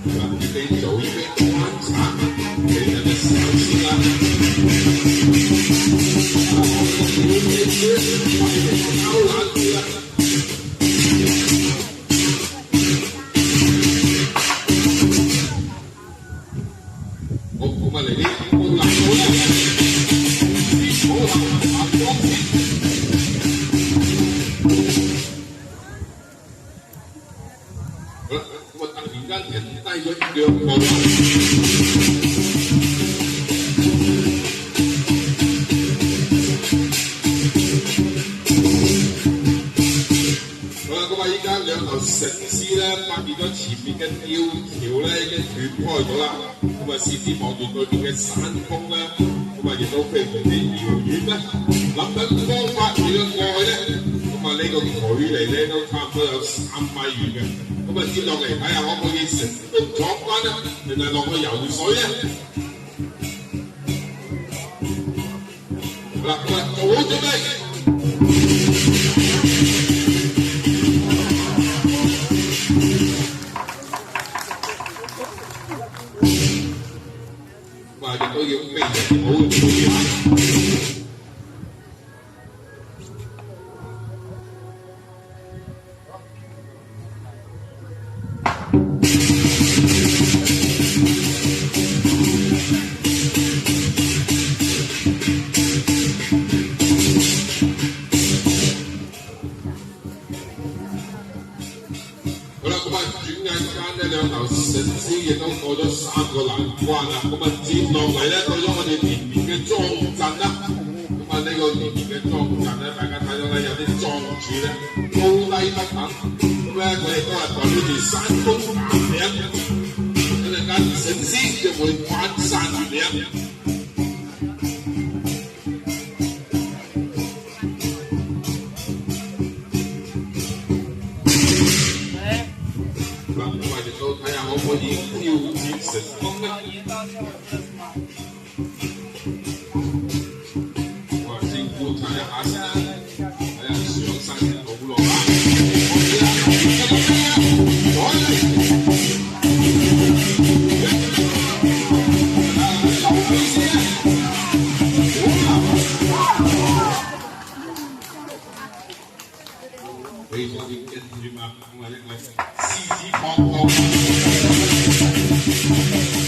你可以走一个观察给人的小心啊。好，咁啊嚟啲半難度啦，好啦，下光先。好啦，咁啊突然間停低咗兩個啦。兩頭繩絲咧，發現咗前面嘅吊橋咧已經斷開咗啦。咁啊，試試望住對面嘅山峰咧，咁啊亦都非常之遙遠咧。諗緊方法點樣過去咧？咁啊，呢個距離咧都差唔多有3米遠嘅。咁啊，接落嚟睇下可唔可以成功闖關咧，定係落去游水咧？嗱，咁啊，做好準備。亦都要非常好嘅注意。好啦，咁啊，轉眼間呢兩頭繩絲亦都過咗3個難關啦。咁啊，接落嚟咧，到咗我哋連綿嘅裝陣啦。咁啊，呢個連綿嘅裝陣咧，大家睇到咧有啲樁柱咧高低不等。咁咧，佢哋都係代表住山峰岩嶺。一陣間繩絲就會翻山越嶺。睇下可唔可以挑戰成功咧？我先觀察一下先啦，睇下上山嘅路落啦。非常之跟住嘛，咁啊一個獅子撲撲。